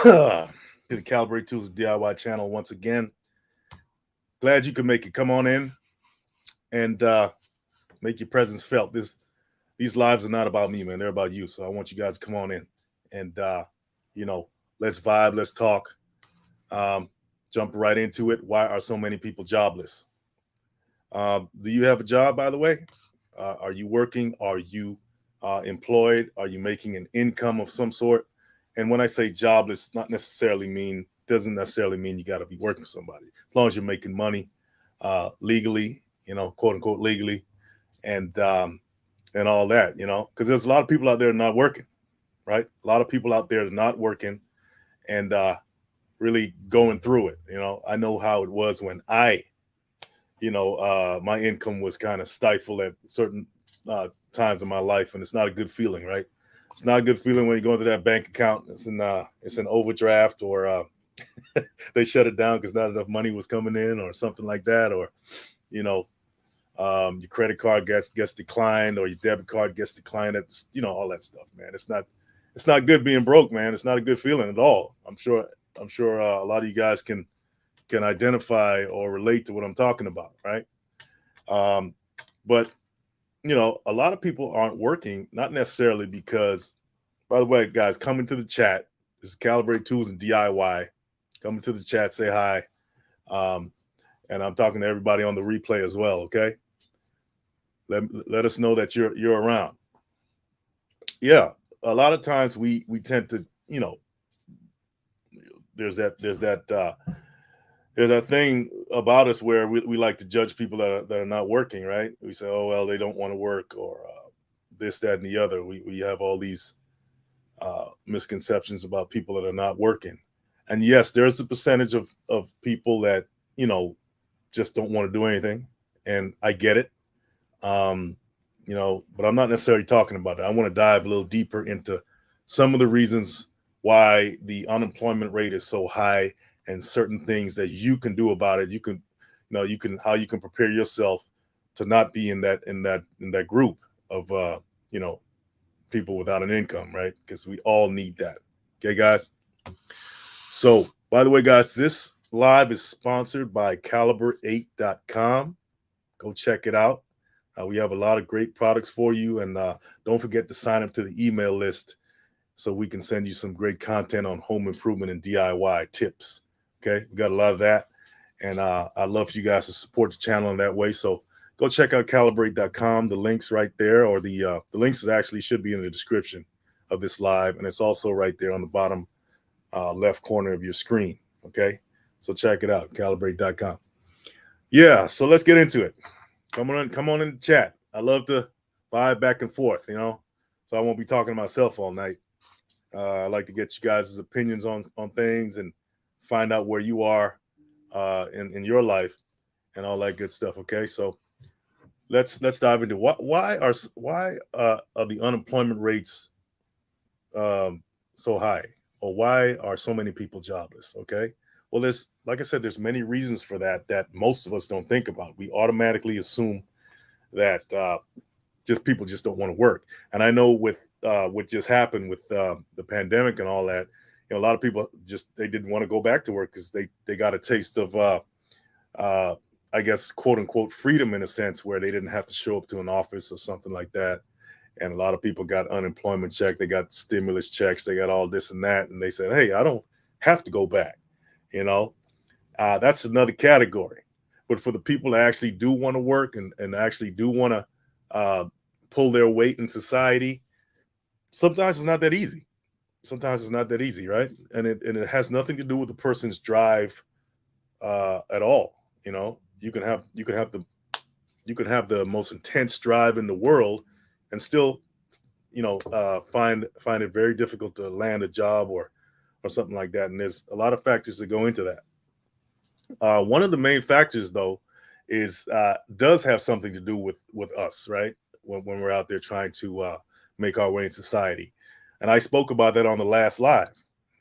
to the Calibrate Tools DIY channel once again. Glad you could make it. Come on in and make your presence felt. These lives are not about me, man. They're about you. So I want you guys to come on in and you know, let's vibe, let's talk. Um, jump right into it. Why are so many people jobless? Do you have a job, by the way? Are you working? Are you employed? Are you making an income of some sort? And when I say jobless, doesn't necessarily mean you got to be working for somebody. As long as you're making money legally, quote unquote legally, and and all that, because there's a lot of people out there not working, right? A lot of people out there not working and really going through it. I know how it was when my income was kind of stifled at certain times in my life, and it's not a good feeling, right? It's not a good feeling when you go into that bank account. It's an overdraft, or they shut it down because not enough money was coming in, or something like that, or you know, your credit card gets declined, or your debit card gets declined. It's all that stuff, man. It's not good being broke, man. It's not a good feeling at all. I'm sure a lot of you guys can identify or relate to what I'm talking about, right? Um, but a lot of people aren't working, not necessarily because. By the way, guys, coming to the chat. This is Calibrate Tools and DIY. Coming to the chat, say hi, um, and I'm talking to everybody on the replay as well. Okay, let us know that you're around. Yeah, a lot of times we tend to there's that thing about us where we like to judge people that are not working, right? We say, oh well, they don't want to work, or this, that, and the other. We have all these misconceptions about people that are not working, and yes, there's a percentage of people that just don't want to do anything, and I get it. Um, but I'm not necessarily talking about it. I want to dive a little deeper into some of the reasons why the unemployment rate is so high, and certain things that you can do about it. How you can prepare yourself to not be in that group of people without an income, right? Because we all need that. Okay, guys. So, by the way, guys, this live is sponsored by caliber8.com. Go check it out. We have a lot of great products for you, and don't forget to sign up to the email list so we can send you some great content on home improvement and DIY tips. Okay, we got a lot of that, and I'd love for you guys to support the channel in that way. So go check out calibrate.com. The link's right there, or the links actually should be in the description of this live, and it's also right there on the bottom left corner of your screen. Okay, so check it out, calibrate.com. Yeah, so let's get into it. Come on in the chat. I love to vibe back and forth, so I won't be talking to myself all night. I like to get you guys' opinions on things and find out where you are in your life and all that good stuff. Okay, so let's dive into why are the unemployment rates so high, or why are so many people jobless? Okay, well, there's, like I said, there's many reasons for that most of us don't think about. We automatically assume that just people just don't want to work. And I know with what just happened with the pandemic and all that, a lot of people just they didn't want to go back to work because they got a taste of uh, I guess, quote unquote, freedom, in a sense, where they didn't have to show up to an office or something like that. And a lot of people got unemployment check, they got stimulus checks, they got all this and that, and they said, hey, I don't have to go back. you know that's another category. But for the people that actually do want to work, and actually do want to uh, pull their weight in society, sometimes it's not that easy. Sometimes it's not that easy, right? And it has nothing to do with the person's drive at all. You can have the most intense drive in the world, and still find it very difficult to land a job, or something like that. And there's a lot of factors that go into that. One of the main factors, though, is does have something to do with us, right? When we're out there trying to make our way in society, and I spoke about that on the last live.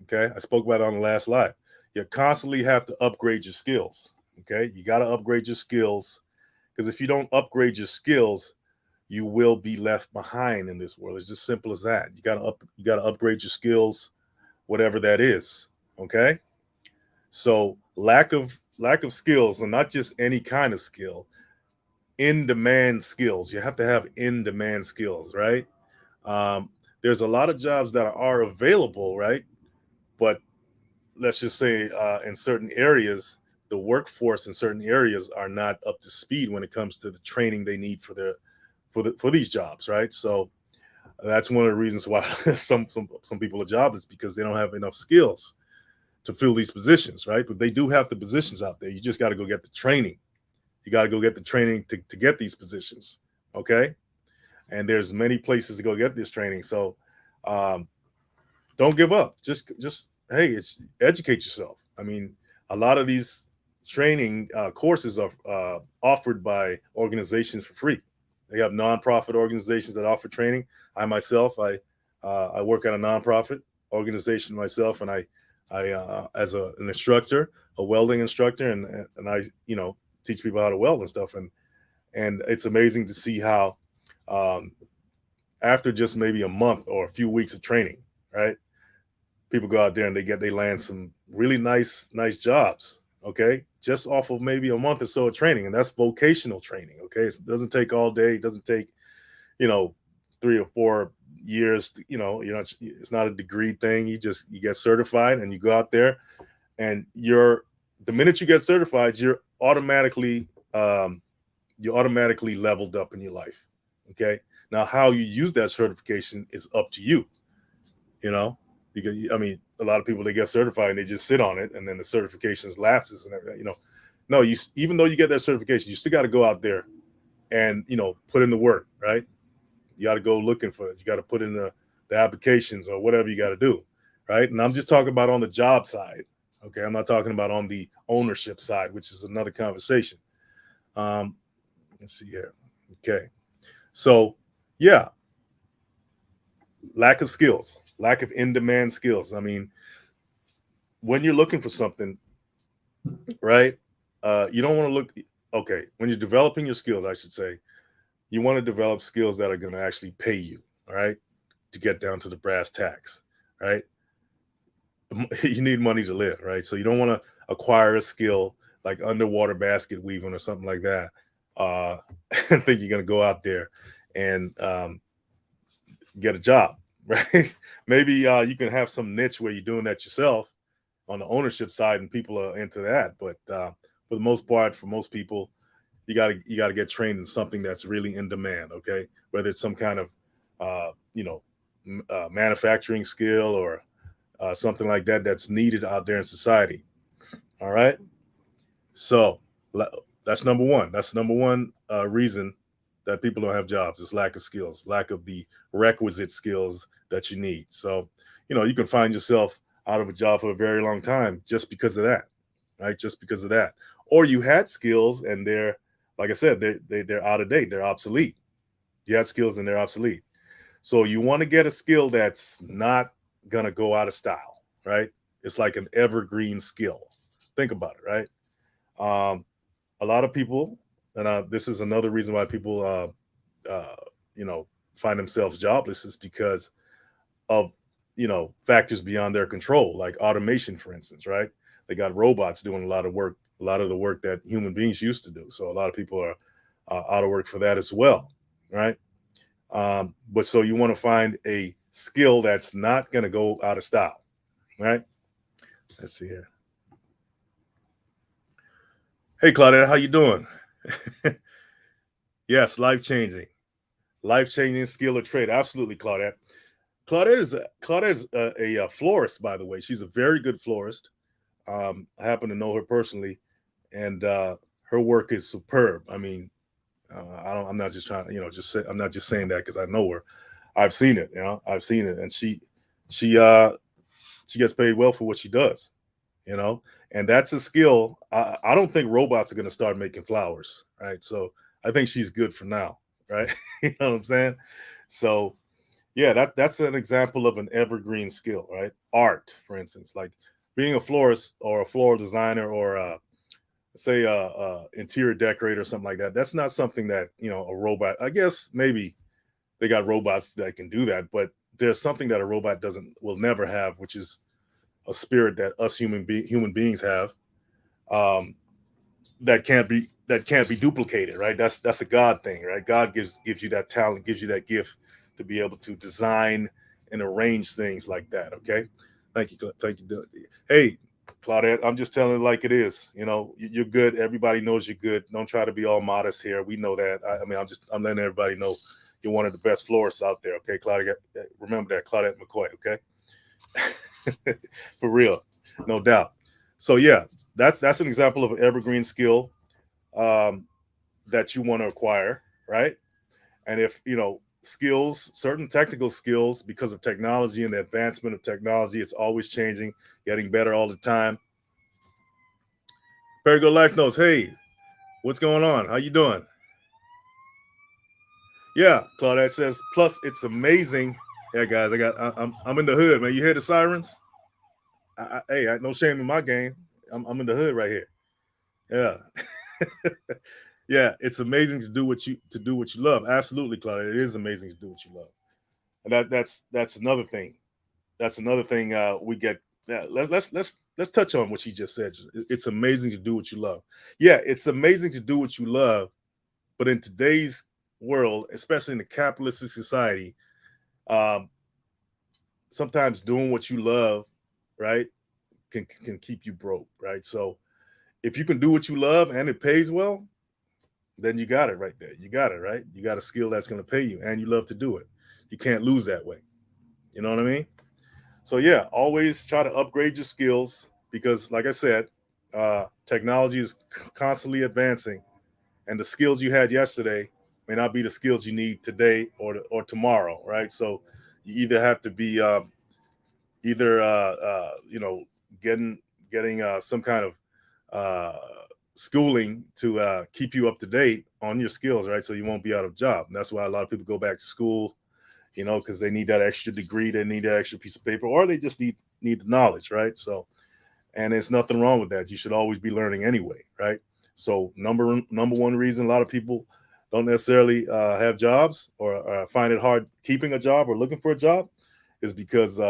Okay, I spoke about it on the last live. You constantly have to upgrade your skills. Okay, you got to upgrade your skills, because if you don't upgrade your skills, you will be left behind in this world. It's just simple as that. You got to upgrade your skills, whatever that is. Okay. So lack of skills, and not just any kind of skill, in demand skills. You have to have in demand skills, right? Um, there's a lot of jobs that are available, right? But let's just say in certain areas, the workforce in certain areas are not up to speed when it comes to the training they need for these jobs, right? So that's one of the reasons why some people are jobless, because they don't have enough skills to fill these positions, right? But they do have the positions out there. You just got to go get the training. You got to go get the training to get these positions. Okay. And there's many places to go get this training. So um, don't give up. Just hey, it's educate yourself. I mean, a lot of these training courses are offered by organizations for free. They have nonprofit organizations that offer training. I myself, I work at a nonprofit organization myself, and I as an instructor, a welding instructor, and I teach people how to weld and stuff, and it's amazing to see how um, after just maybe a month or a few weeks of training, right? People go out there and they land some really nice jobs, okay, just off of maybe a month or so of training, and that's vocational training. Okay, it doesn't take all day, it doesn't take you know 3 or 4 years it's not a degree thing. You get certified and you go out there, and the minute you get certified, um, you're automatically leveled up in your life. Okay, now how you use that certification is up to you, you know, because I mean, a lot of people, they get certified and they just sit on it, and then the certifications lapses and everything. No, you even though you get that certification, you still got to go out there and put in the work, right? You got to go looking for it. You got to put in the applications or whatever you got to do, right? And I'm just talking about on the job side. Okay, I'm not talking about on the ownership side, which is another conversation. Um, let's see here. Okay, so yeah, lack of skills, lack of in demand skills. I mean, when you're looking for something, right? You don't want to look. Okay, when you're developing your skills, I should say, you want to develop skills that are going to actually pay you. All right, to get down to the brass tacks, right? You need money to live, right? So you don't want to acquire a skill like underwater basket weaving or something like that, uh, and think you're going to go out there and get a job, right? Maybe you can have some niche where you're doing that yourself on the ownership side, and people are into that. But for the most part, for most people, you gotta get trained in something that's really in demand. Okay, whether it's some kind of uh, you know manufacturing skill or something like that that's needed out there in society. All right, so that's number one. That's number one reason that people don't have jobs is lack of skills, lack of the requisite skills that you need. So you can find yourself out of a job for a very long time just because of that, right? Just because of that, or you had skills and they're, like I said, they're out of date, they're obsolete. You had skills and they're obsolete. So you want to get a skill that's not gonna go out of style, right? It's like an evergreen skill. Think about it, right? Um, a lot of people, and this is another reason why people, uh, you know, find themselves jobless, is because of factors beyond their control, like automation, for instance, right? They got robots doing a lot of work, a lot of the work that human beings used to do. So a lot of people are out of work for that as well, right? But so you want to find a skill that's not going to go out of style, right? Let's see here. Hey, Claudette, how you doing? Yes, life changing skill or trade. Absolutely, Claudette. Claudette is a florist, by the way. She's a very good florist. I happen to know her personally, and her work is superb. I mean, I'm not just trying to, I'm not just saying that because I know her. I've seen it. I've seen it, and she she gets paid well for what she does. You know, and that's a skill. I don't think robots are going to start making flowers, right? So I think she's good for now, right? You know what I'm saying? So yeah, that's an example of an evergreen skill, right? Art, for instance, like being a florist or a floral designer or say interior decorator or something like that. That's not something that a robot. I guess maybe they got robots that can do that, but there's something that a robot doesn't will never have, which is a spirit that us human beings have, um, that can't be duplicated, right? That's a God thing, right? God gives you that talent, gives you that gift to be able to design and arrange things like that. Okay, thank you. Hey, Claudette, I'm just telling it like it is. You're good. Everybody knows you're good. Don't try to be all modest here. We know that. I mean, I'm letting everybody know you're one of the best florists out there. Okay, Claudette. Remember that, Claudette McCoy. Okay, for real, no doubt. So yeah, that's an example of an evergreen skill, um, that you want to acquire, right? And if skills, certain technical skills, because of technology and the advancement of technology, it's always changing, getting better all the time. Very good life knows. Hey, what's going on? How you doing? Yeah, Claudette says. Plus, it's amazing. Yeah, guys, I'm in the hood, man. You hear the sirens? Hey, no shame in my game. I'm in the hood right here. Yeah. Yeah, it's amazing to do what you love. Absolutely, Claudia. It is amazing to do what you love. And that's another thing. That's another thing we get. Yeah, let's touch on what she just said. It's amazing to do what you love. Yeah, it's amazing to do what you love, but in today's world, especially in the capitalistic society, um, sometimes doing what you love, right, can keep you broke, right? So if you can do what you love and it pays well, then you got it right there. You got it, right? You got a skill that's going to pay you and you love to do it. You can't lose that way. You know what I mean? So, yeah, always try to upgrade your skills because, like I said, technology is constantly advancing, and the skills you had yesterday may not be the skills you need today or tomorrow, right? So, you either have to be either getting some kind of uh, schooling to keep you up to date on your skills, right? So you won't be out of job. And that's why a lot of people go back to school, because they need that extra degree, they need that extra piece of paper, or they just need the knowledge, right? So, and there's nothing wrong with that. You should always be learning anyway, right? So number one reason a lot of people don't necessarily have jobs or find it hard keeping a job or looking for a job is because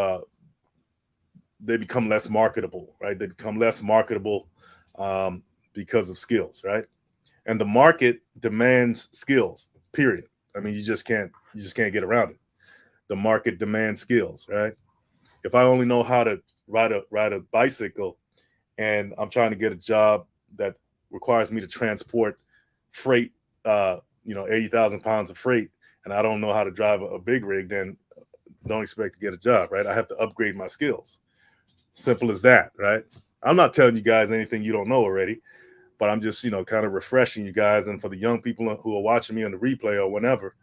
they become less marketable, right? They become less marketable um, because of skills, right? And the market demands skills. Period. I mean, you just can't get around it. The market demands skills, right? If I only know how to ride a bicycle, and I'm trying to get a job that requires me to transport freight, 80,000 pounds of freight, and I don't know how to drive a big rig, then don't expect to get a job, right? I have to upgrade my skills. Simple as that, right? I'm not telling you guys anything you don't know already, but I'm just, kind of refreshing you guys. And for the young people who are watching me on the replay or whenever,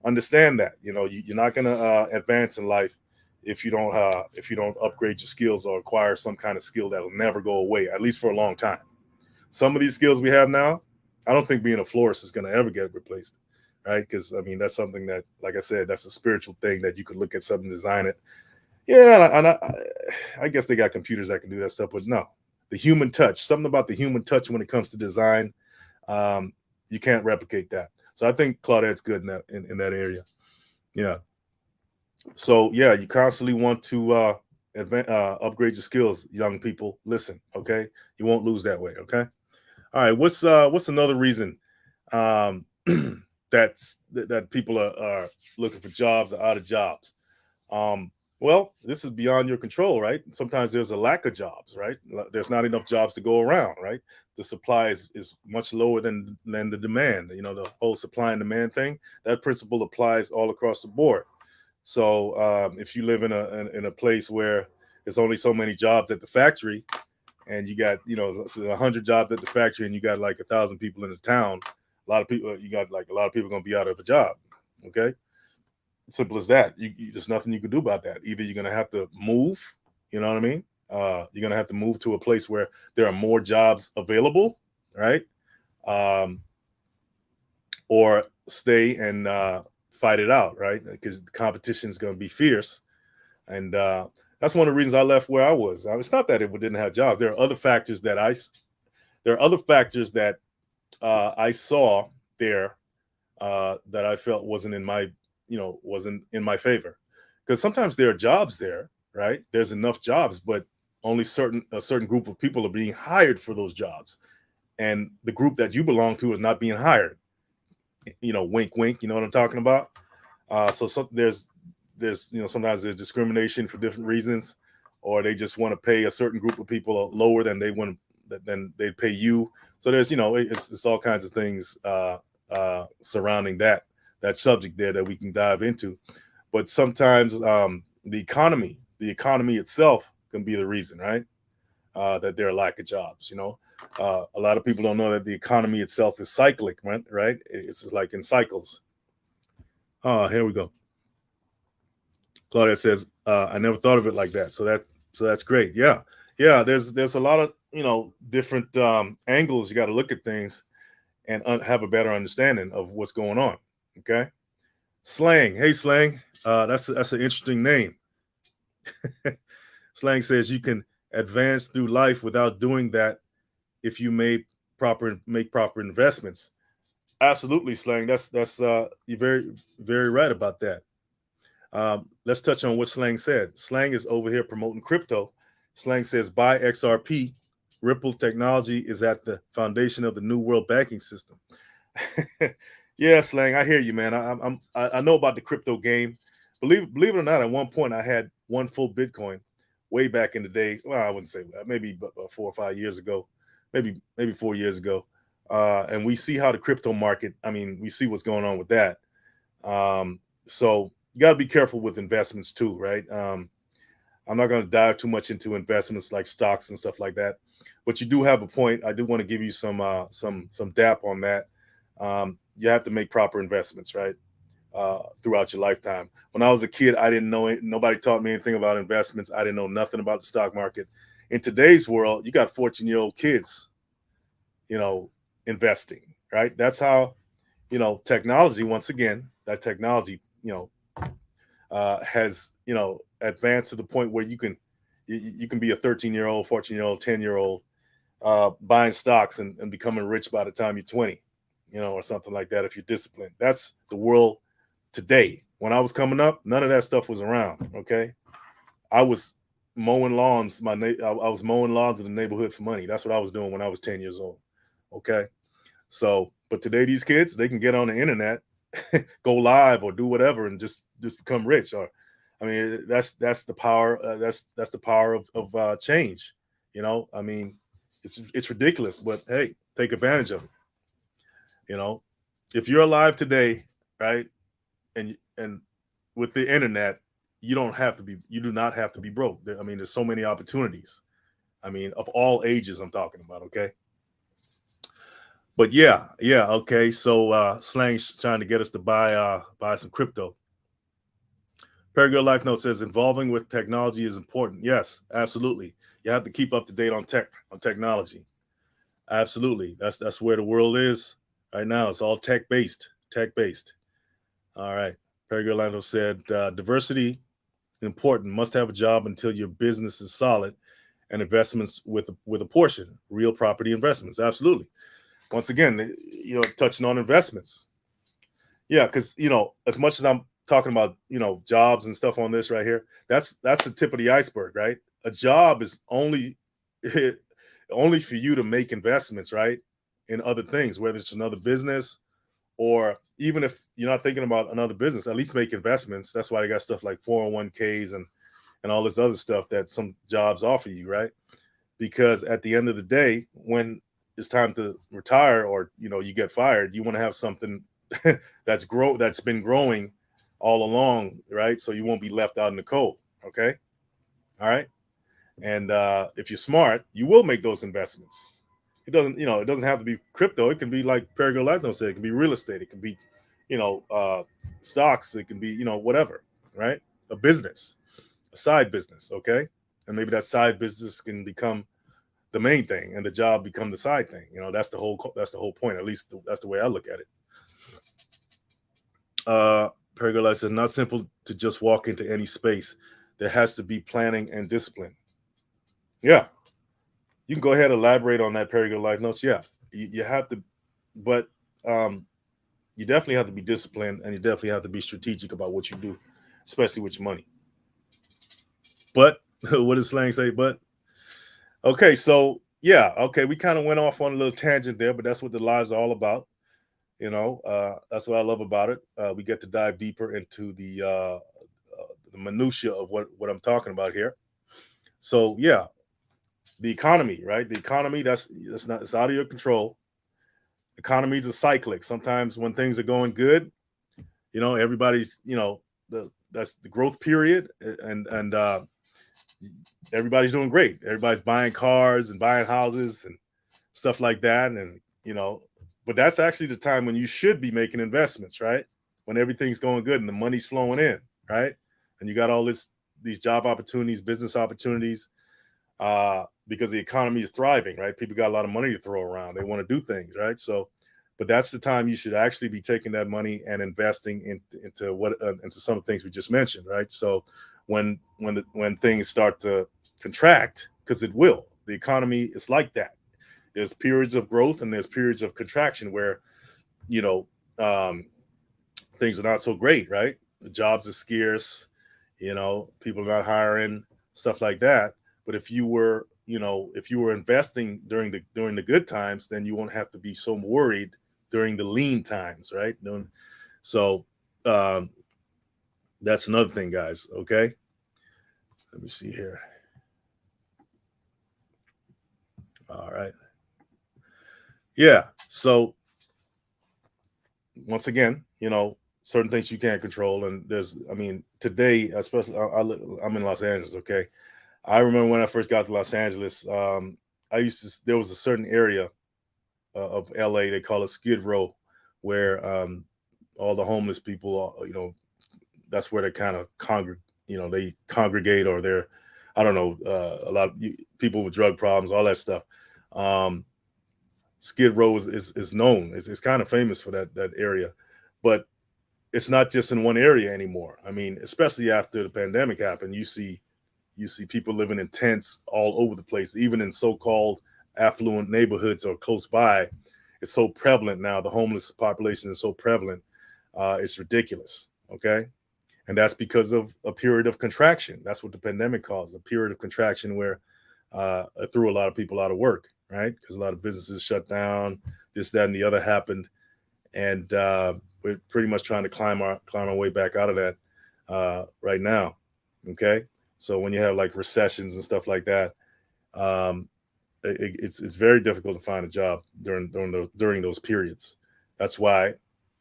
understand that, you're not going to advance in life if you don't upgrade your skills or acquire some kind of skill that will never go away, at least for a long time. Some of these skills we have now, I don't think being a florist is going to ever get replaced, right? Because I mean, that's something that, like I said, that's a spiritual thing that you could look at something, design it. Yeah, I guess they got computers that can do that stuff, but no, the human touch, something about the human touch when it comes to design, um, you can't replicate that. So I think Claudette's good in that area. Yeah. So yeah, you constantly want to upgrade your skills, young people. Listen, okay, you won't lose that way. Okay. All right. What's another reason um, that people are looking for jobs or out of jobs? Um, well, this is beyond your control, right? Sometimes there's a lack of jobs, right? There's not enough jobs to go around, right? The supply is much lower than the demand. The whole supply and demand thing. That principle applies all across the board. So if you live in a place where there's only so many jobs at the factory, and you got 100 jobs at the factory, and you got like 1,000 people in the town, a lot of people gonna be out of a job. Okay, simple as that. There's nothing you can do about that. Either you're gonna have to move, you know what I mean? You're gonna have to move to a place where there are more jobs available, right? Um, or stay and fight it out, right? Because the competition is gonna be fierce, and that's one of the reasons I left where I was. It's not that it didn't have jobs. There are other factors that I saw there that I felt wasn't in my favor. Because sometimes there are jobs there, right? There's enough jobs, but only a certain group of people are being hired for those jobs, and the group that you belong to is not being hired. Wink, wink. You know what I'm talking about? So there's sometimes there's discrimination for different reasons, or they just want to pay a certain group of people lower than they want than they pay you. So there's it's all kinds of things surrounding that subject there that we can dive into. But sometimes the economy itself can be the reason, right? That there are lack of jobs. A lot of people don't know that the economy itself is cyclic, right? It's like in cycles. Here we go. Claudia says, "I never thought of it like that." So that's great. Yeah, yeah. There's a lot of different angles you got to look at things and have a better understanding of what's going on. Okay, Slang. Hey, Slang. That's an interesting name. Slang says you can advance through life without doing that if you make proper investments. Absolutely, Slang. That's you're very very right about that. Let's touch on what Slang said. Slang is over here promoting crypto. Slang says buy XRP. Ripple's technology is at the foundation of the new world banking system. Yeah, Slang, I hear you, man. I know about the crypto game. Believe it or not, at one point I had one full Bitcoin, way back in the day. Well, I wouldn't say that. Maybe 4 or 5 years ago, maybe 4 years ago. And we see how the crypto market. I mean, we see what's going on with that. So you got to be careful with investments too, right? I'm not going to dive too much into investments like stocks and stuff like that, but you do have a point. I do want to give you some dap on that. You have to make proper investments, right? Throughout your lifetime. When I was a kid, I didn't know it. Nobody taught me anything about investments. I didn't know nothing about the stock market. In today's world, you got 14-year-old kids, investing, right? That's how, technology, once again, that technology, has, advanced to the point where you can be a 13-year-old, 14-year-old, 10-year-old, buying stocks and becoming rich by the time you're 20, or something like that if you're disciplined. That's the world today. When I was coming up, none of that stuff was around. Okay, I was mowing lawns. I was mowing lawns in the neighborhood for money. That's what I was doing when I was 10 years old. Okay, so but today these kids, they can get on the internet, go live or do whatever and just become rich. Or I mean, that's the power. That's the power of change. I mean, it's ridiculous, but hey, take advantage of it. If you're alive today, right, and with the internet, you do not have to be broke. I mean, there's so many opportunities. I mean, of all ages, I'm talking about. Okay. But yeah, okay. So Slang's trying to get us to buy some crypto. Perigirl Life Note says involving with technology is important. Yes, absolutely. You have to keep up to date on technology. Absolutely. That's where the world is right now. It's all tech based. All right. Perigirl Life Note said diversity important. Must have a job until your business is solid, and investments with a portion. Real property investments. Absolutely. Once again, touching on investments. Yeah, because as much as I'm talking about jobs and stuff on this right here, that's the tip of the iceberg, right? A job is only only for you to make investments, right, in other things, whether it's another business or even if you're not thinking about another business, at least make investments. That's why they got stuff like 401ks and all this other stuff that some jobs offer you, right? Because at the end of the day, when it's time to retire or you get fired, you want to have something that's been growing all along, right? So you won't be left out in the cold. Okay, all right. And if you're smart, you will make those investments. It doesn't have to be crypto. It can be like Perigil Latno said. It can be real estate. It can be, stocks. It can be, whatever, right? A business, a side business. Okay, and maybe that side business can become the main thing, and the job become the side thing. That's the whole point. At least that's the way I look at it. Perigil Life says not simple to just walk into any space. There has to be planning and discipline. Yeah, you can go ahead and elaborate on that Perigil Life Notes. Yeah, you have to, but you definitely have to be disciplined and you definitely have to be strategic about what you do, especially with your money. But what does Slang say? But Okay, so yeah, okay, we kind of went off on a little tangent there, but that's what the lives are all about. That's what I love about it. We get to dive deeper into the minutia of what I'm talking about here. So yeah, the economy, right? The economy that's not it's out of your control. Economies are cyclic. Sometimes when things are going good, everybody's that's the growth period, and everybody's doing great. Everybody's buying cars and buying houses and stuff like that, and but that's actually the time when you should be making investments, right? When everything's going good and the money's flowing in, right? And you got all these job opportunities, business opportunities, because the economy is thriving, right? People got a lot of money to throw around. They want to do things, right? So, but that's the time you should actually be taking that money and investing into some of the things we just mentioned, right? So, when things start to contract, because it will, the economy is like that. There's periods of growth and there's periods of contraction where you know um, things are not so great, right? The jobs are scarce, people are not hiring, stuff like that. But if you were investing during the good times, then you won't have to be so worried during the lean times, right? So um, that's another thing, guys. Okay, let me see here. All right, yeah. So once again, certain things you can't control, and I mean, today, especially, I'm in Los Angeles. Okay, I remember when I first got to Los Angeles. There was a certain area of LA, they call it Skid Row, where all the homeless people, that's where they kind of they congregate, or they're, I don't know, a lot of people with drug problems, all that stuff. Um, Skid Row is known. It's kind of famous for that area, but it's not just in one area anymore. I mean, especially after the pandemic happened, you see people living in tents all over the place, even in so-called affluent neighborhoods or close by. It's so prevalent now. The homeless population is so prevalent. It's ridiculous. Okay. And that's because of a period of contraction. That's what the pandemic caused, a period of contraction where it threw a lot of people out of work, right? Because a lot of businesses shut down, this, that, and the other happened. And we're pretty much trying to climb our way back out of that right now. Okay. So when you have like recessions and stuff like that, um, it's very difficult to find a job during those periods. That's why,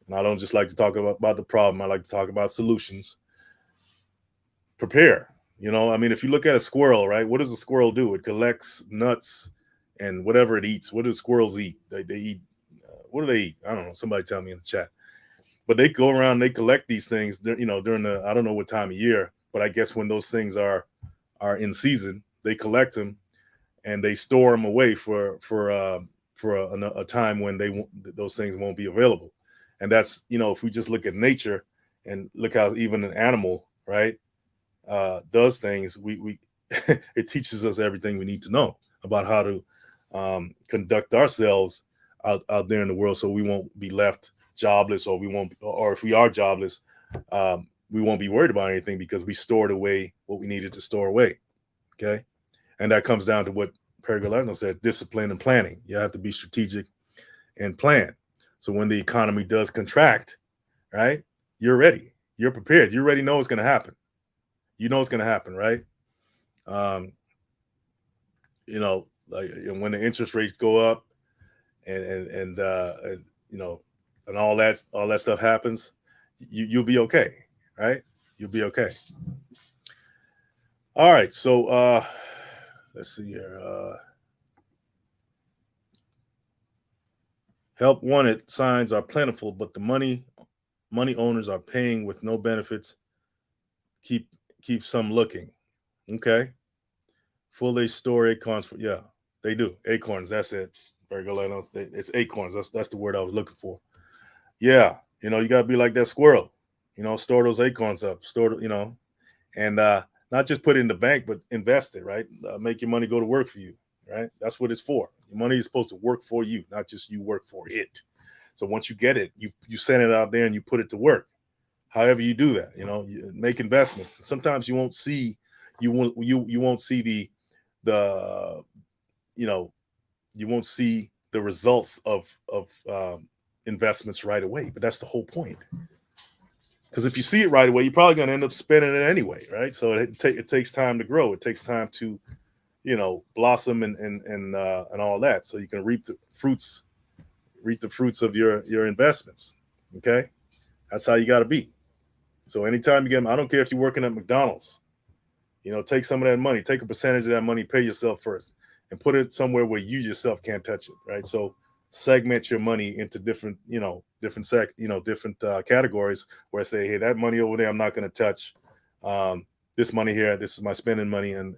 and I don't just like to talk about the problem. I like to talk about solutions. Prepare. I mean, if you look at a squirrel, right? What does a squirrel do? It collects nuts and whatever it eats. What do squirrels eat? They eat. What do they eat? I don't know. Somebody tell me in the chat. But they go around, they collect these things, during the, I don't know what time of year, but I guess when those things are in season, they collect them and they store them away for a time when those things won't be available. And that's, if we just look at nature and look how even an animal, right, does things, we it teaches us everything we need to know about how to conduct ourselves out there in the world, so we won't be left jobless, or we won't, or if we are jobless, we won't be worried about anything because we stored away what we needed to store away. Okay, and that comes down to what Perry Galeno said: discipline and planning. You have to be strategic and plan. So when the economy does contract, right, you're ready. You're prepared. You already know it's going to happen. You know it's going to happen, right? Um, like when the interest rates go up and and all that stuff happens, you'll be okay, right? You'll be okay. All right, so let's see here. Help wanted signs are plentiful, but the money owners are paying with no benefits. Keep keep some looking. Okay. Full age store acorns for, yeah, they do. Acorns, that's it. Virgolano, it's acorns. That's the word I was looking for. Yeah, you gotta be like that squirrel. Store those acorns up. And not just put it in the bank, but invest it, right? Make your money go to work for you, right? That's what it's for. Your money is supposed to work for you, not just you work for it. So once you get it, you send it out there and you put it to work. However you do that, you make investments. Sometimes you won't see the you know, you won't see the results of investments right away. But that's the whole point. Because if you see it right away, you're probably going to end up spending it anyway, right? So it takes time to grow. It takes time to blossom and all that, so you can reap the fruits of your investments. Okay, that's how you got to be. So anytime you get them, I don't care if you're working at McDonald's, take some of that money, take a percentage of that money, pay yourself first, and put it somewhere where you yourself can't touch it, right? So segment your money into different categories, where I say, hey, that money over there, I'm not going to touch. This money here, this is my spending money, and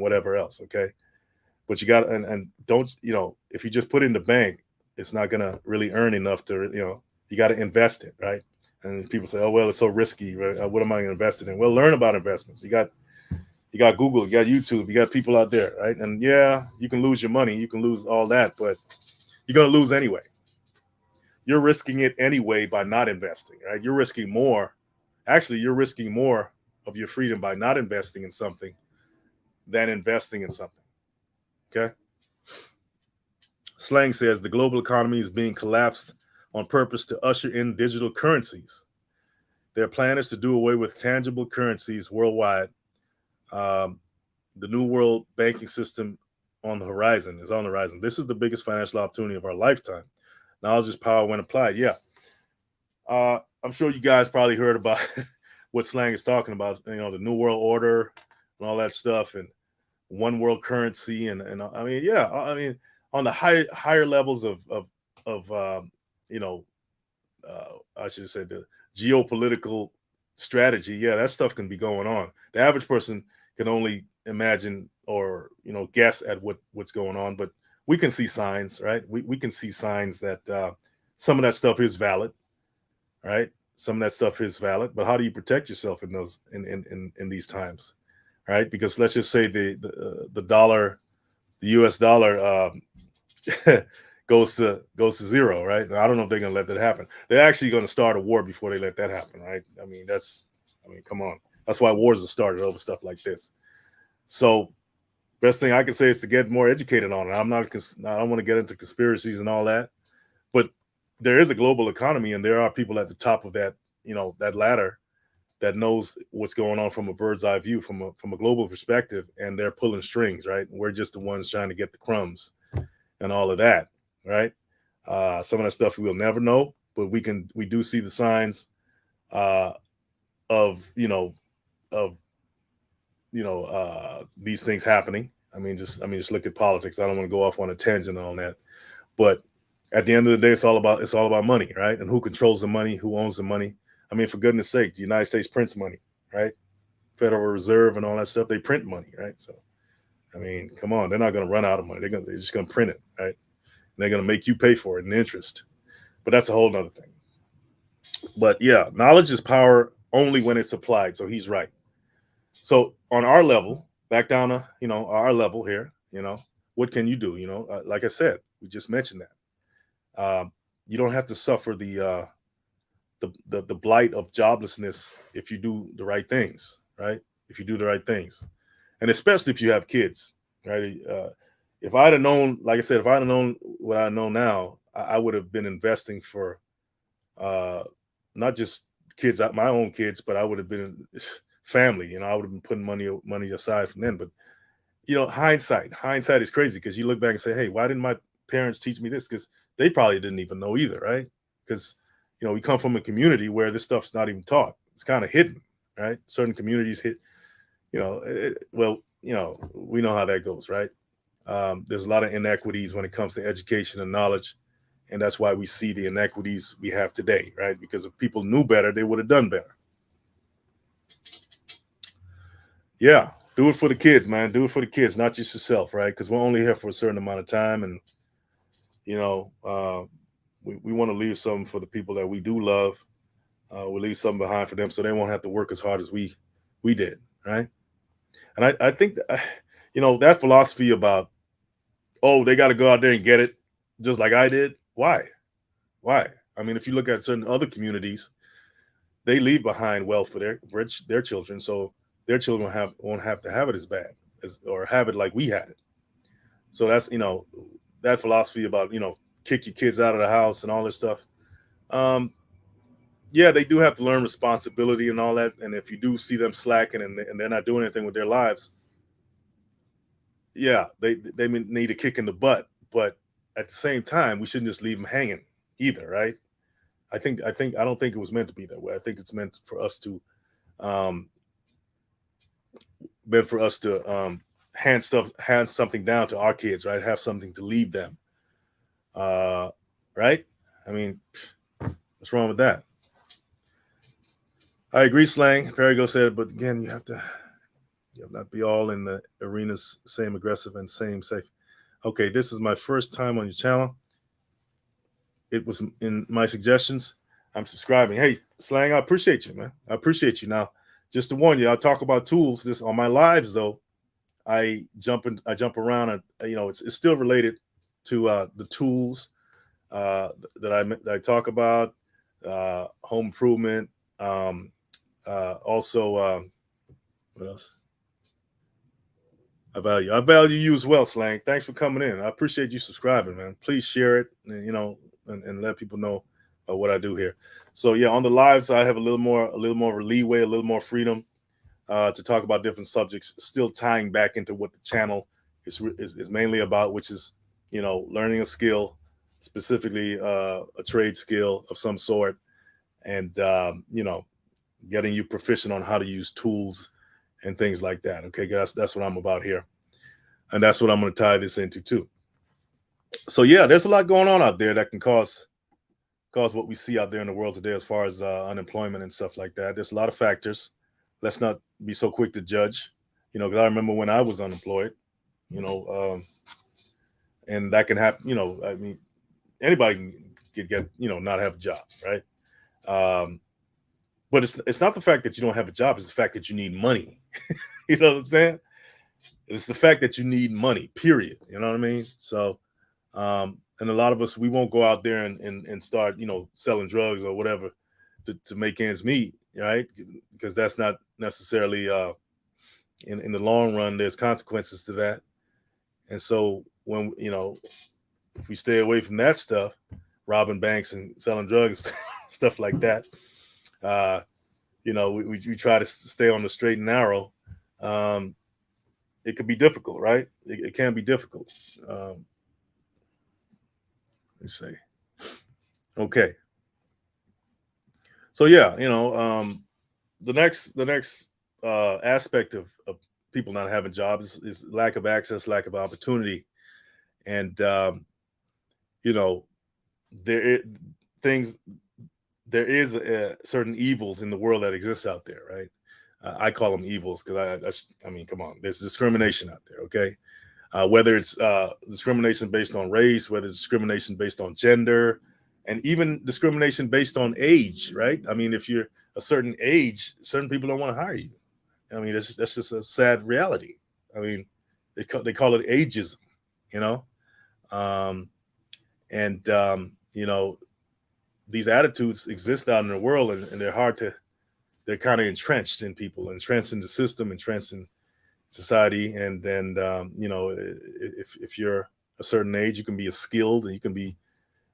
whatever else. Okay, but you got and don't if you just put it in the bank, it's not going to really earn enough to you got to invest it, right? And people say, oh well, it's so risky, right? What am I going to invest it in? Well, learn about investments. You got Google, you got YouTube, you got people out there, right? And yeah, you can lose your money, you can lose all that, but you're going to lose anyway. You're risking it anyway by not investing, right? You're risking more. Actually, you're risking more of your freedom by not investing in something than investing in something. Okay. Slang says the global economy is being collapsed on purpose to usher in digital currencies. Their plan is to do away with tangible currencies worldwide. Um, the new world banking system on the horizon. This is the biggest financial opportunity of our lifetime. Knowledge is power when applied. Yeah. I'm sure you guys probably heard about what slang is talking about, the new world order and all that stuff, and one world currency. And I mean, yeah, I mean, on the higher levels of I should say the geopolitical strategy. Yeah, that stuff can be going on. The average person can only imagine or guess at what's going on, but we can see signs, right? We can see signs that some of that stuff is valid, right? Some of that stuff is valid, but how do you protect yourself in those in these times, right? Because let's just say the dollar, the U.S. dollar goes to zero, right? I don't know if they're gonna let that happen. They're actually gonna start a war before they let that happen, right? I mean, come on. That's why wars are started over stuff like this. So, best thing I can say is to get more educated on it. I don't want to get into conspiracies and all that, but there is a global economy, and there are people at the top of that ladder that knows what's going on from a bird's eye view, from a global perspective, and they're pulling strings, right? We're just the ones trying to get the crumbs and all of that, right? Some of that stuff we'll never know, but we do see the signs uh, of of these things happening. I mean, just look at politics. I don't want to go off on a tangent on that, but at the end of the day, it's all about money, right? And who controls the money, who owns the money. I mean, for goodness sake, the United States prints money, right? Federal Reserve and all that stuff, they print money, right? So, I mean, come on, they're not going to run out of money. They're just going to print it, right? And they're going to make you pay for it in interest. But that's a whole nother thing. But yeah, knowledge is power only when it's applied. So he's right. So on our level, back down to our level here, what can you do? Like I said, we just mentioned that you don't have to suffer the blight of joblessness if you do the right things, right? If you do the right things, and especially if you have kids, right? If I'd have known, like I said, if I'd have known what I know now, I would have been investing for uh, not just kids, my own kids, but I would have been family. I would have been putting money aside from them. But hindsight is crazy, because you look back and say, hey, why didn't my parents teach me this? Because they probably didn't even know either, right? Because we come from a community where this stuff's not even taught. It's kind of hidden, right? Certain communities hit, we know how that goes, right? There's a lot of inequities when it comes to education and knowledge, and that's why we see the inequities we have today, right? Because if people knew better, they would have done better. Yeah, do it for the kids, man. Do it for the kids, not just yourself, right? Because we're only here for a certain amount of time, and you know, uh, we want to leave something for the people that we do love. We leave something behind for them, so they won't have to work as hard as we did, right? And I think that, that philosophy about, oh, they got to go out there and get it, just like I did. Why? Why? I mean, if you look at certain other communities, they leave behind wealth for their children, so their children won't have to have it as bad or have it like we had it. So that's, that philosophy about, kick your kids out of the house and all this stuff. Um, yeah, they do have to learn responsibility and all that. And if you do see them slacking and they're not doing anything with their lives, yeah, they need a kick in the butt. But at the same time, we shouldn't just leave them hanging either, right? I don't think it was meant to be that way. I think it's um, meant for us to hand something down to our kids, right? Have something to leave them, right? I mean, what's wrong with that? I agree, Slang. Perigo said it, but again, you have not be all in the arenas, same aggressive and same safe. Okay, this is my first time on your channel. It was in my suggestions. I'm subscribing. Hey, Slang, I appreciate you, man. I appreciate you. Now, just to warn you, I'll talk about tools. This on my lives though. I jump around, and it's still related to the tools that I talk about, home improvement, also what else? I value you as well, Slang. Thanks for coming in. I appreciate you subscribing, man. Please share it, and and let people know what I do here. So yeah, on the lives, I have a little more of a leeway, a little more freedom to talk about different subjects, still tying back into what the channel is mainly about, which is learning a skill, specifically a trade skill of some sort, and getting you proficient on how to use tools and things like that. Okay, guys, that's what I'm about here, and that's what I'm going to tie this into too. So yeah, there's a lot going on out there that can cause what we see out there in the world today as far as unemployment and stuff like that. There's a lot of factors. Let's not be so quick to judge, because I remember when I was unemployed, you know, um, and that can happen. I mean, anybody can get not have a job, right? Um, but it's not the fact that you don't have a job; it's the fact that you need money. You know what I'm saying? It's the fact that you need money. Period. You know what I mean? So, and a lot of us, we won't go out there and start selling drugs or whatever to make ends meet, right? Because that's not necessarily in the long run. There's consequences to that, and so when if we stay away from that stuff, robbing banks and selling drugs, stuff like that, uh, we try to stay on the straight and narrow. Um, it could be difficult, right? It can be difficult. Let's see. Okay, so yeah, the next aspect of people not having jobs is lack of access, lack of opportunity, and you know there I- things there is certain evils in the world that exists out there, right? I call them evils because I mean, come on, there's discrimination out there, okay? Whether it's discrimination based on race, whether it's discrimination based on gender, and even discrimination based on age, right? I mean, if you're a certain age, certain people don't want to hire you. I mean, that's just a sad reality. I mean, they call it ageism, you know, um, and these attitudes exist out in the world, and they're hard to. They're kind of entrenched in people, entrenched in the system, entrenched in society, and then if you're a certain age, you can be skilled, and you can be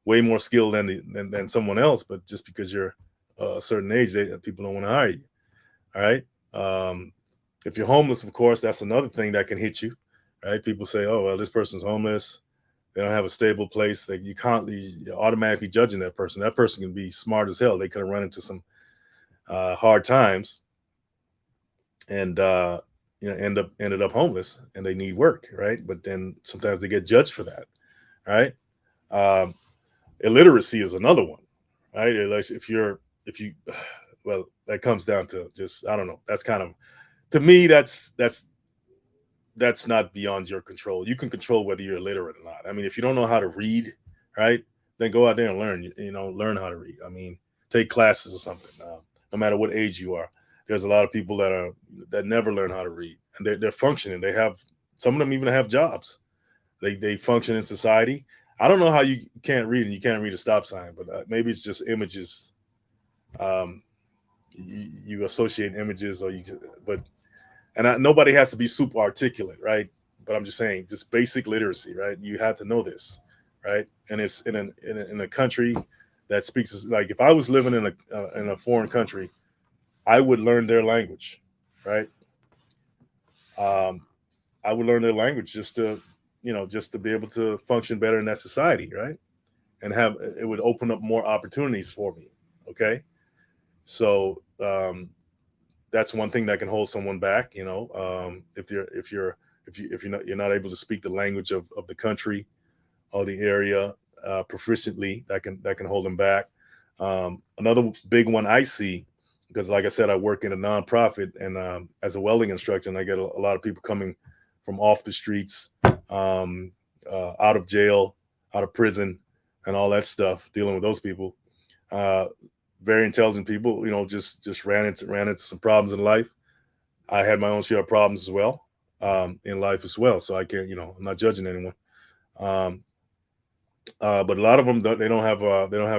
way more skilled than someone else, but just because you're a certain age, people don't want to hire you. All right. If you're homeless, of course, that's another thing that can hit you, right? People say, oh well, this person's homeless, they don't have a stable place. That you're automatically judging that person. That person can be smart as hell. They could have run into some hard times and ended up homeless, and they need work, right? But then sometimes they get judged for that, right? Um, Illiteracy is another one, right? Like if you well, that comes down to just, I don't know. That's kind of, to me, that's not beyond your control. You can control whether you're illiterate or not. I mean, if you don't know how to read, right, then go out there and learn. Learn how to read. I mean, take classes or something. No matter what age you are, there's a lot of people that never learn how to read, and they're functioning. They have, some of them even have jobs. They function in society. I don't know how you can't read and you can't read a stop sign, but maybe it's just images. Um, you associate images, or but nobody has to be super articulate, right? but I'm just saying, just basic literacy, right? You have to know this, right? And it's in a country that speaks, like if I was living in a foreign country, I would learn their language, right? Um, I would learn their language just to, just to be able to function better in that society, right? And have it would open up more opportunities for me. Okay, so that's one thing that can hold someone back. If you're not able to speak the language of the country or the area proficiently, that can hold them back. Another big one I see, because like I said, I work in a nonprofit and as a welding instructor, and I get a lot of people coming from off the streets, um, out of jail, out of prison, and all that stuff. Dealing with those people, uh, very intelligent people, just ran into some problems in life. I had my own share of problems as well, in life as well. So I can't, I'm not judging anyone. Um, but a lot of them they don't have their they don't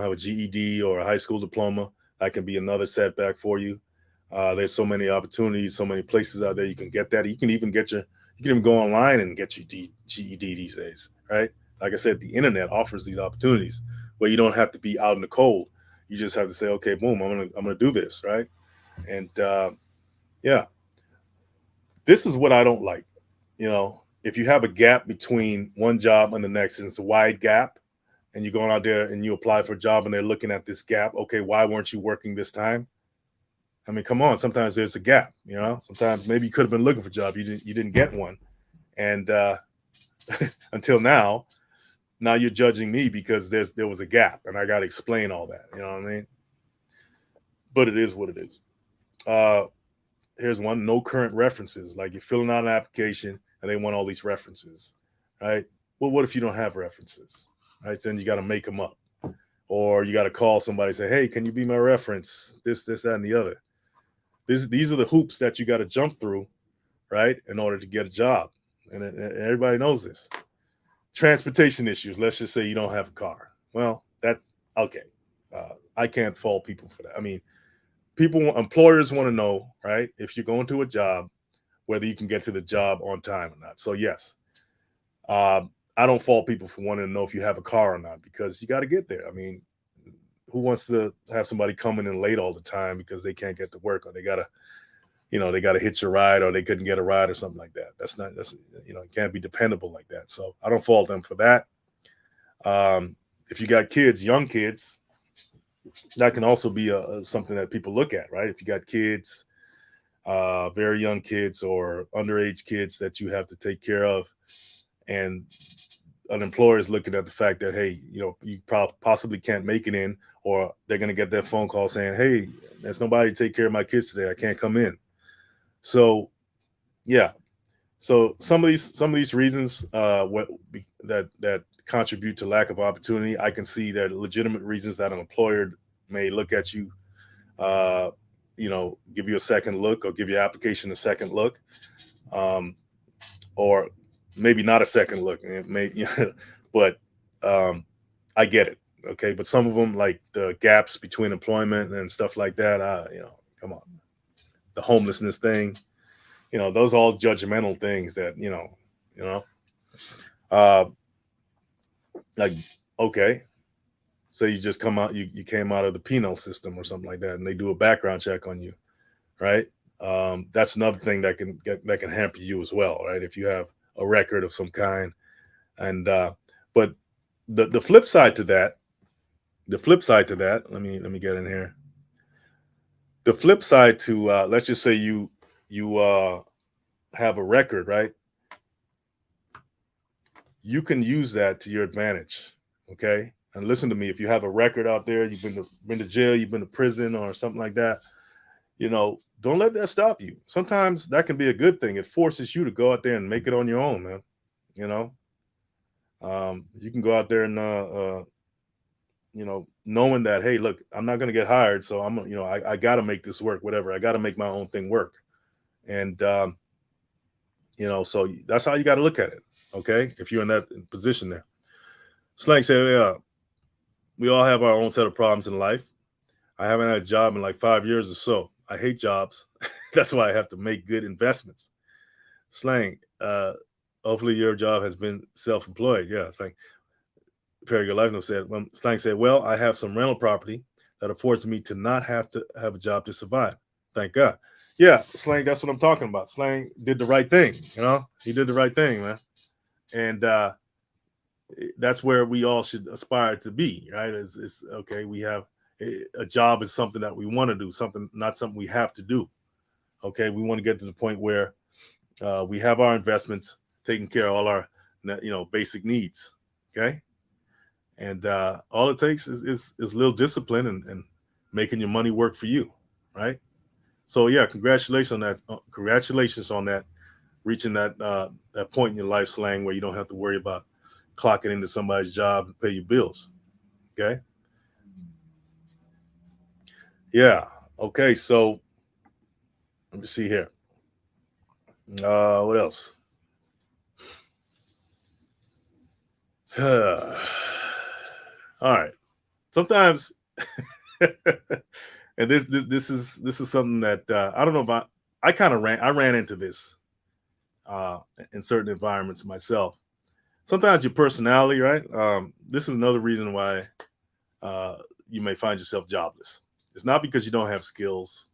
have a GED or a high school diploma. That can be another setback for you. There's so many opportunities, so many places out there you can get that. You can even go online and get your GED these days, right? Like I said, the internet offers these opportunities where you don't have to be out in the cold. You just have to say, okay, boom, I'm gonna do this, right? And yeah, this is what I don't like. If you have a gap between one job and the next, and it's a wide gap, and you're going out there and you apply for a job and they're looking at this gap, okay, why weren't you working this time? I mean, come on. Sometimes there's a gap. Sometimes maybe you could have been looking for a job. You didn't get one, and until now you're judging me because there was a gap, and I got to explain all that. You know what I mean? But it is what it is. Uh, Here's one: no current references. Like you're filling out an application and they want all these references, right? Well, what if you don't have references? Right? Then you got to make them up, or you got to call somebody and say, "Hey, can you be my reference?" This, that, and the other. These are the hoops that you got to jump through, right, in order to get a job, and everybody knows this. Transportation issues. Let's just say you don't have a car. Well, that's okay. I can't fault people for that. I mean, employers want to know, right, if you're going to a job, whether you can get to the job on time or not. So yes, I don't fault people for wanting to know if you have a car or not, because you got to get there. I mean, who wants to have somebody coming in late all the time because they can't get to work, or they gotta hitch a ride, or they couldn't get a ride or something like that. It can't be dependable like that. So I don't fault them for that. If you got kids, young kids, that can also be something that people look at, right? If you got kids, very young kids or underage kids that you have to take care of, and an employer is looking at the fact that, hey, you possibly can't make it in, or they're going to get that phone call saying, hey, there's nobody to take care of my kids today, I can't come in. So yeah, so some of these reasons, that contribute to lack of opportunity, I can see that legitimate reasons that an employer may look at you, uh, give you a second look, or give your application a second look, um, or maybe not a second look. It may, but um, I get it. Okay, but some of them, like the gaps between employment and stuff like that, come on, the homelessness thing, those are all judgmental things that you know, uh, like, okay, so you just come out, you came out of the penal system or something like that, and they do a background check on you, right? That's another thing that can hamper you as well, right? If you have a record of some kind, and but the flip side to that, let me get in here. The flip side to, let's just say you have a record, right? You can use that to your advantage. Okay, and listen to me. If you have a record out there, you've been to jail, you've been to prison or something like that, don't let that stop you. Sometimes that can be a good thing. It forces you to go out there and make it on your own, man. You know, you can go out there and knowing that, hey, look, I'm not going to get hired, so I got to make this work. Whatever, I got to make my own thing work, and so that's how you got to look at it. Okay, if you're in that position there, Slang said, yeah, we all have our own set of problems in life. I haven't had a job in like 5 years or so. I hate jobs. That's why I have to make good investments. Slang, hopefully your job has been self-employed. Yeah, it's like Perry Life said. When Slang said, "Well, I have some rental property that affords me to not have to have a job to survive. Thank God." Yeah, Slang. That's what I'm talking about. Slang did the right thing. You know, he did the right thing, man. And that's where we all should aspire to be, right? Is okay. We have a job is something that we want to do, something not something we have to do. Okay, we want to get to the point where we have our investments taking care of all our basic needs. Okay, and all it takes is a little discipline and making your money work for you, right? So yeah, congratulations on that. Congratulations on that, reaching that point in your life, Slang, where you don't have to worry about clocking into somebody's job to pay your bills. Okay. Yeah. Okay. So let me see here. What else? All right. Sometimes, and this is something that I don't know about. I ran into this in certain environments myself. Sometimes your personality, right? This is another reason why uh, you may find yourself jobless. It's not because you don't have skills.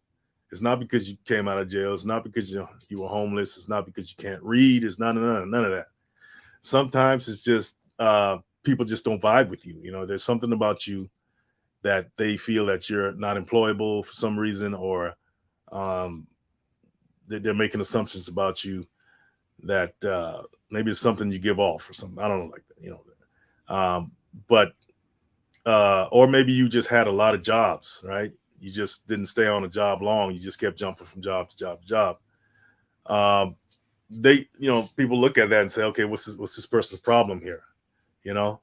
It's not because you came out of jail. It's not because you were homeless. It's not because you can't read. It's none of that. Sometimes it's just people just don't vibe with you. You know, there's something about you that they feel that you're not employable for some reason, or um, they're making assumptions about you that maybe it's something you give off or something. I don't know, like that, but or maybe you just had a lot of jobs, right? You just didn't stay on a job long. You just kept jumping from job to job to job. Um, people look at that and say, okay, what's this person's problem here? You know,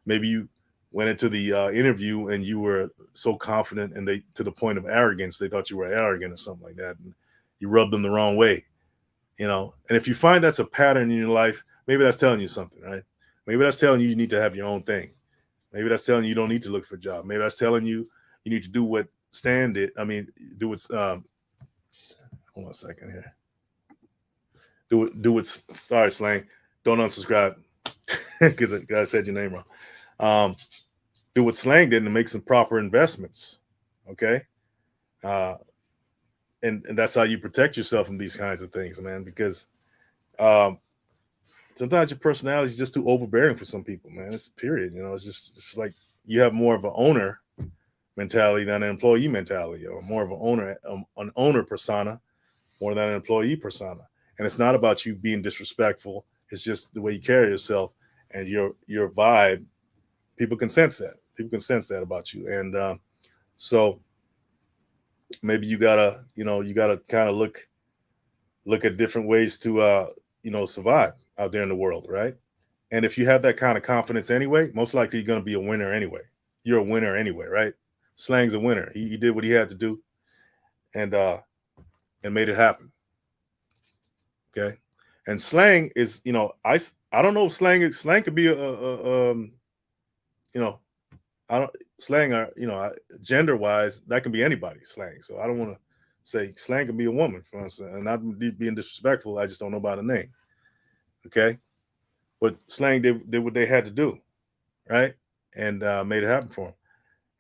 maybe you went into the interview and you were so confident, and they to the point of arrogance, they thought you were arrogant or something like that, and you rubbed them the wrong way. And if you find that's a pattern in your life, maybe that's telling you something, right? Maybe that's telling you need to have your own thing. Maybe that's telling you don't need to look for a job. Maybe that's telling you need to do what Stan did. I mean, do what's hold on a second here. Do it. Sorry, Slang. Don't unsubscribe because I said your name wrong. Um, do what Slang did and make some proper investments. Okay. Uh, and that's how you protect yourself from these kinds of things, man, because um, sometimes your personality is just too overbearing for some people, man. It's period. It's like you have more of an owner mentality than an employee mentality, or more of an owner persona more than an employee persona. And it's not about you being disrespectful. It's just the way you carry yourself and your vibe. People can sense that. People can sense that about you. And so maybe you gotta kind of look at different ways to survive out there in the world, right? And if you have that kind of confidence anyway, most likely you're going to be a winner anyway. You're a winner anyway, right? Slang's a winner. He did what he had to do, and made it happen. Okay, and Slang is, I don't know if Slang could be you know I don't Slang are gender wise, that can be anybody, Slang. So I don't want to say Slang can be a woman, for instance, and not being disrespectful. I just don't know about the name. Okay, but Slang did what they had to do, right, and made it happen for him.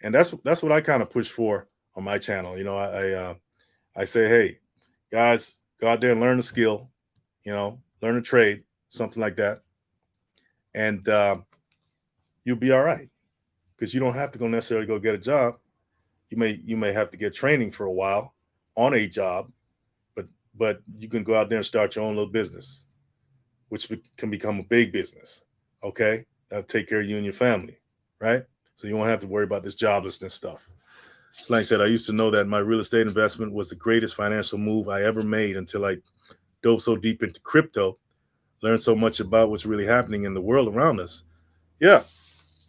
And that's what I kind of push for on my channel. I say, hey, guys, go out there and learn a skill, learn a trade, something like that, and you'll be all right, because you don't have to go necessarily go get a job. You may have to get training for a while on a job, but you can go out there and start your own little business, which can become a big business. Okay, that'll take care of you and your family, right? So you won't have to worry about this joblessness stuff. Slang said, I used to know that my real estate investment was the greatest financial move I ever made until I dove so deep into crypto, learned so much about what's really happening in the world around us. Yeah,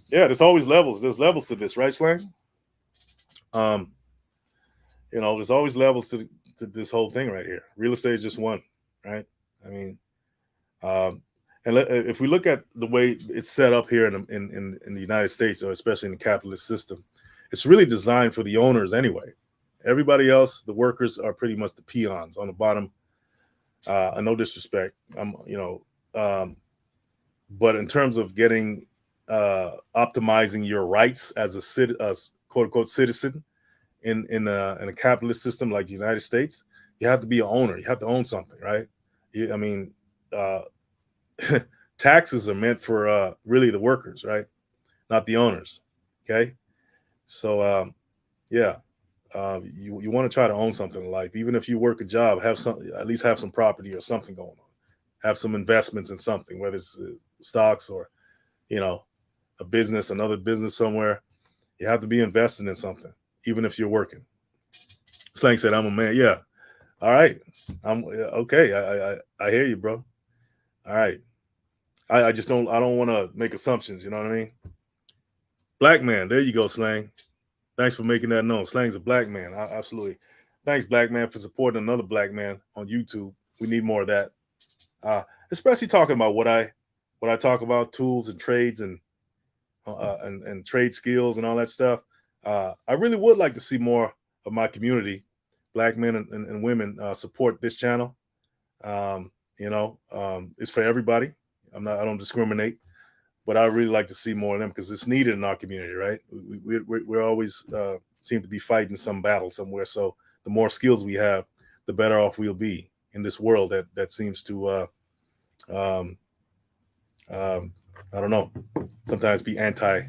yeah. There's always levels. There's levels to this, right, Slang? Um, there's always levels to this whole thing right here. Real estate is just one, right? I mean, if we look at the way it's set up here in the United States, or especially in the capitalist system, it's really designed for the owners anyway. Everybody else, the workers, are pretty much the peons on the bottom No disrespect. But in terms of getting optimizing your rights as a quote unquote citizen in a capitalist system like the United States, you have to be an owner. You have to own something, right? I mean, uh, taxes are meant for really the workers, right? Not the owners. Okay, so yeah, you want to try to own something in life, even if you work a job, have some at least have some property or something going on, have some investments in something, whether it's stocks or you know a business, another business somewhere. You have to be investing in something, even if you're working. Slang said, "I'm a man." Yeah, all right. I'm okay. I hear you, bro. All right. I just don't. I don't want to make assumptions. You know what I mean? Black man. There you go, Slang. Thanks for making that known. Slang's a black man. Absolutely. Thanks, black man, for supporting another black man on YouTube. We need more of that. Especially talking about what I talk about, tools and trades and trade skills and all that stuff. I really would like to see more of my community, black men and women, support this channel. It's for everybody. I don't discriminate, but I really like to see more of them because it's needed in our community, right? We're always seem to be fighting some battle somewhere. So the more skills we have, the better off we'll be in this world that seems to um, um, I don't know, sometimes be anti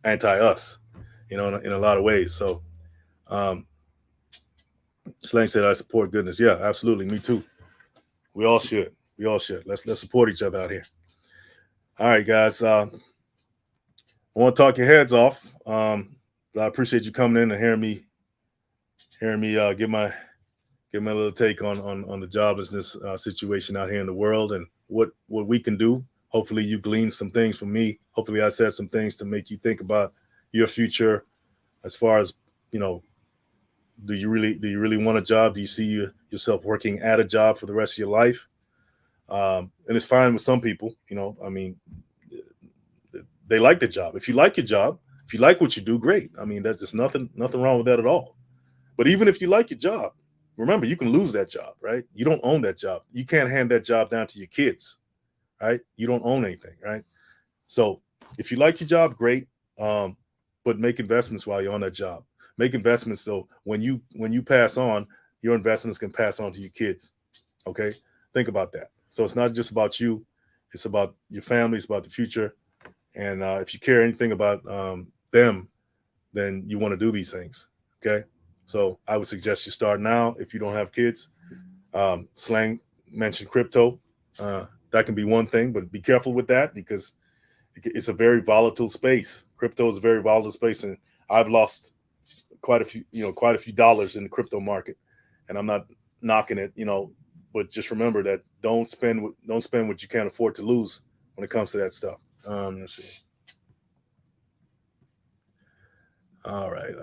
us, in a lot of ways. So um, Slang said, "I support goodness." Yeah, absolutely. Me too. We all should. We all should. Let's support each other out here. All right, guys. I want to talk your heads off, but I appreciate you coming in and hearing me give my little take on the joblessness situation out here in the world and what we can do. Hopefully, you gleaned some things from me. Hopefully, I said some things to make you think about your future as far as you know. Do you really want a job? Do you see yourself working at a job for the rest of your life? And it's fine with some people. I mean, they like the job. If you like your job, if you like what you do, great. I mean, there's just nothing wrong with that at all. But even if you like your job, remember you can lose that job, right? You don't own that job. You can't hand that job down to your kids, right? You don't own anything, right? So if you like your job, great. Um, but make investments while you're on that job. Make investments so when you pass on, your investments can pass on to your kids. Okay, think about that. So it's not just about you; it's about your family. It's about the future. And if you care anything about them, then you want to do these things. Okay. So I would suggest you start now if you don't have kids. Slang mentioned crypto. That can be one thing, but be careful with that because it's a very volatile space. Crypto is a very volatile space, and I've lost quite a few dollars in the crypto market, and I'm not knocking it, but just remember that don't spend what you can't afford to lose when it comes to that stuff. Let's see. All right.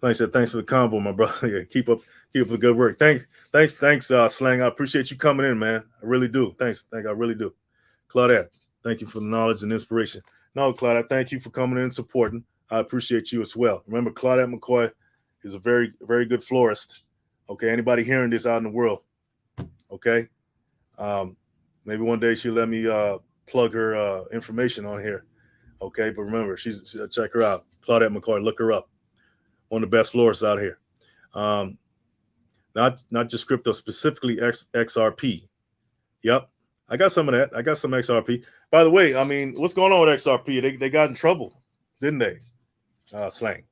Like I said, thanks for the convo, my brother. Yeah, keep up the good work. Thanks, Slang. I appreciate you coming in, man. I really do. I really do. Claudette, thank you for the knowledge and inspiration. No, Claudette, thank you for coming in and supporting. I appreciate you as well. Remember, Claudette McCoy is a very, very good florist. Okay, anybody hearing this out in the world, okay? Um, Maybe one day she'll let me plug her information on here. Okay, but remember, check her out. Claudette McCoy, look her up. One of the best florists out here. Um, not just crypto, specifically XRP. Yep, I got some of that. I got some XRP. By the way, I mean, what's going on with XRP? They got in trouble, didn't they? Slang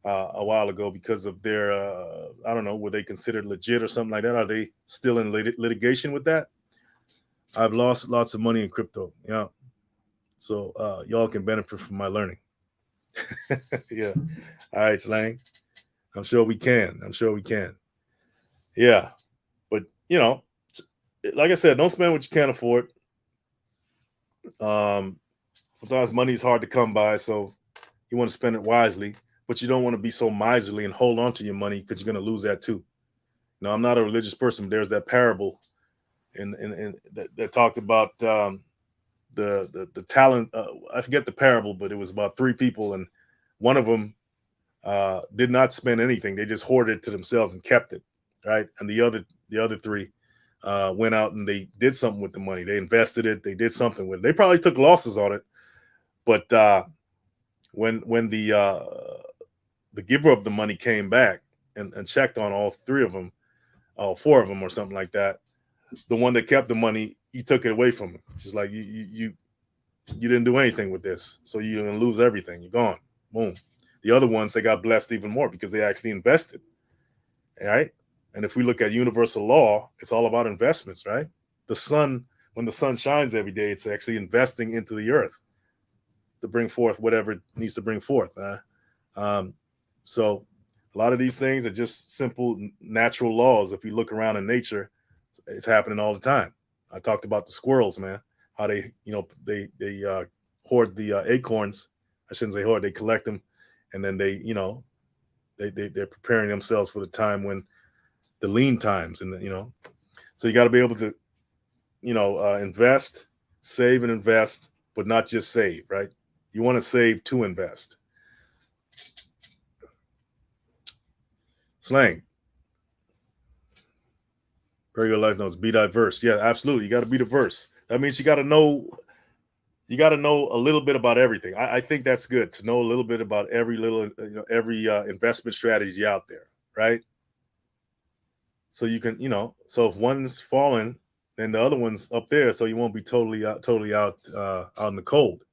a while ago because of their I don't know, were they considered legit or something like that? Are they still in litigation with that? I've lost lots of money in crypto. Yeah, so y'all can benefit from my learning. Yeah. All right, Slang. I'm sure we can. I'm sure we can. Yeah, but like I said, don't spend what you can't afford. Um, Sometimes money is hard to come by, so you want to spend it wisely, but you don't want to be so miserly and hold on to your money because you're going to lose that too. I'm not a religious person. But there's that parable in that talked about the talent. I forget the parable, but it was about three people, and one of them did not spend anything. They just hoarded it to themselves and kept it, right? And the other three went out and they did something with the money. They invested it. They did something with it. They probably took losses on it, but when the giver of the money came back and checked on all three of them, all four of them, or something like that, the one that kept the money, he took it away from him. It's like you didn't do anything with this, so you're gonna lose everything. You're gone. Boom. The other ones, they got blessed even more because they actually invested. All right. And if we look at universal law, it's all about investments, right? The sun, when the sun shines every day, it's actually investing into the earth to bring forth whatever it needs to bring forth. Um, so a lot of these things are just simple natural laws. If you look around in nature, it's happening all the time. I talked about the squirrels, man, how they hoard the acorns. I shouldn't say hoard, they collect them, and then they're preparing themselves for the time when the lean times, and so you got to be able to invest, save, and invest, but not just save, right? You want to save to invest. Slang. Very good life notes. Be diverse. Yeah, absolutely. You got to be diverse. That means you got to know. You got to know a little bit about everything. I think that's good to know a little bit about every investment strategy out there, right? So you can, so if one's falling, then the other one's up there, so you won't be totally out in the cold.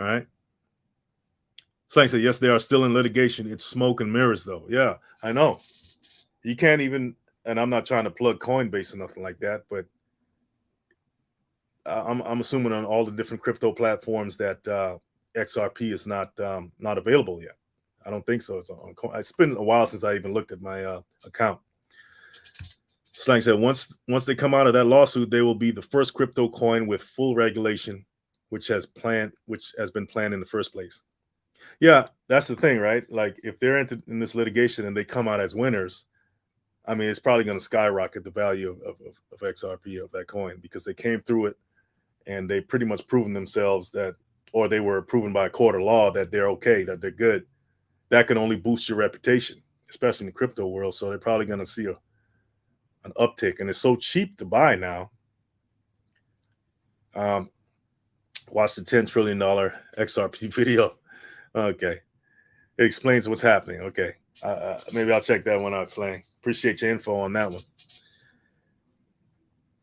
All right. Slang said, yes, they are still in litigation. It's smoke and mirrors, though. Yeah, I know. You can't even, and I'm not trying to plug Coinbase or nothing like that, but I'm assuming on all the different crypto platforms that XRP is not available yet. I don't think so. It's been a while since I even looked at my account. Slang said, once they come out of that lawsuit, they will be the first crypto coin with full regulation, which has been planned in the first place. Yeah, that's the thing, right? Like if they're in this litigation and they come out as winners, I mean, it's probably going to skyrocket the value of XRP, of that coin, because they came through it and they pretty much proven themselves that, or they were proven by a court of law that they're okay, that they're good. That can only boost your reputation, especially in the crypto world. So they're probably going to see an uptick, and it's so cheap to buy now. Watch the $10 trillion XRP video. Okay. It explains what's happening. Okay. Maybe I'll check that one out, Slang. Appreciate your info on that one.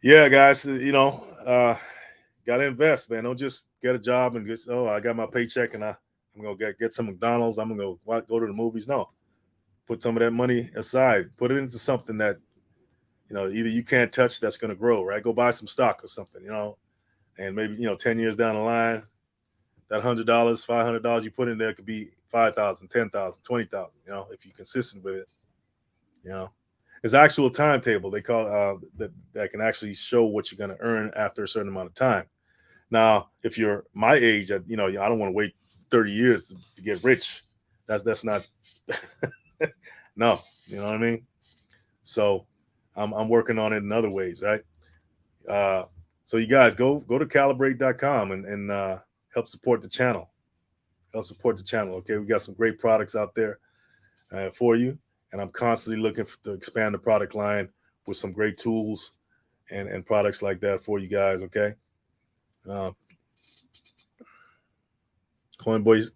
Yeah, guys, got to invest, man. Don't just get a job and just, I got my paycheck and I'm going to get some McDonald's. I'm going to go to the movies. No, put some of that money aside. Put it into something that, either you can't touch, that's going to grow, right? Go buy some stock or something, and maybe, 10 years down the line, that $100, $500 you put in there could be 5,000, 10,000, 20,000, if you're consistent with it, There's actual timetable they call that can actually show what you're going to earn after a certain amount of time. Now, if you're my age, I don't want to wait 30 years to get rich. That's not no, you know what I mean? So I'm working on it in other ways, right? So you guys go to calibrate.com and help support the channel. Help support the channel. Okay, we got some great products out there for you, and I'm constantly looking to expand the product line with some great tools and products like that for you guys. Okay. Coinbase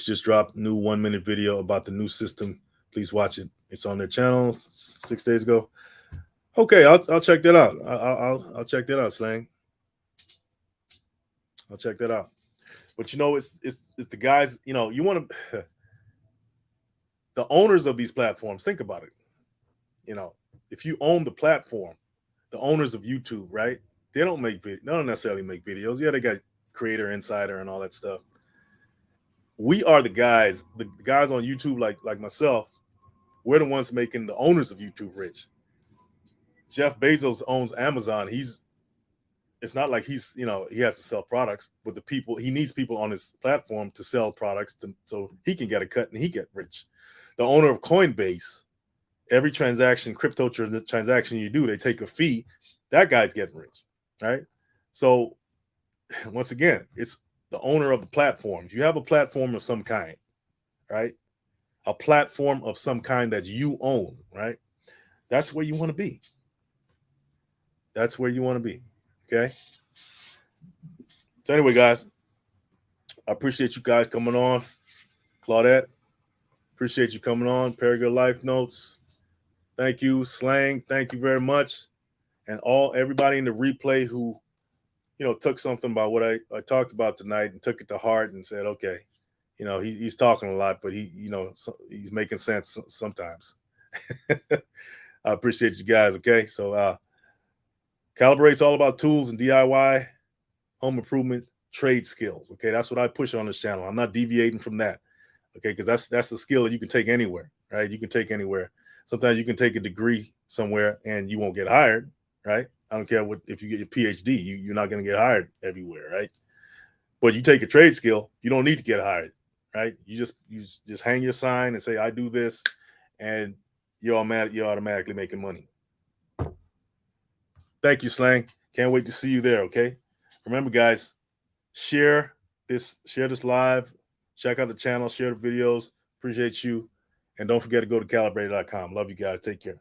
just dropped new 1-minute video about the new system. Please watch it. It's on their channel 6 days ago. Okay, I'll check that out. I'll check that out, Slang. I'll check that out. But it's the guys. You want to the owners of these platforms. Think about it. If you own the platform, the owners of YouTube, right? They don't necessarily make videos. Yeah, they got Creator Insider and all that stuff. We are the guys on YouTube, like myself. We're the ones making the owners of YouTube rich. Jeff Bezos owns Amazon. It's not like he has to sell products, but he needs people on his platform to sell products so he can get a cut and he get rich. The owner of Coinbase, every crypto transaction you do, they take a fee. That guy's getting rich, right? So once again, it's the owner of the platform. If you have a platform of some kind, right? A platform of some kind that you own, right? That's where you want to be. That's where you want to be. Okay. So anyway, guys, I appreciate you guys coming on. Claudette, appreciate you coming on. Paragould Life Notes. Thank you. Slang, thank you very much. And everybody in the replay who, took something about what I talked about tonight and took it to heart and said, okay, he's talking a lot, but he's making sense sometimes. I appreciate you guys. Okay. So Calibrate's all about tools and DIY, home improvement, trade skills. Okay. That's what I push on this channel. I'm not deviating from that. Okay. Because that's a skill that you can take anywhere, right? You can take anywhere. Sometimes you can take a degree somewhere and you won't get hired, right? I don't care if you get your PhD, you're not going to get hired everywhere, right? But you take a trade skill, you don't need to get hired, right? You just hang your sign and say, I do this, and you're automatically making money. Thank you, Slang. Can't wait to see you there, okay? Remember, guys, share this live, check out the channel, share the videos. Appreciate you. And don't forget to go to calibrated.com. Love you guys. Take care.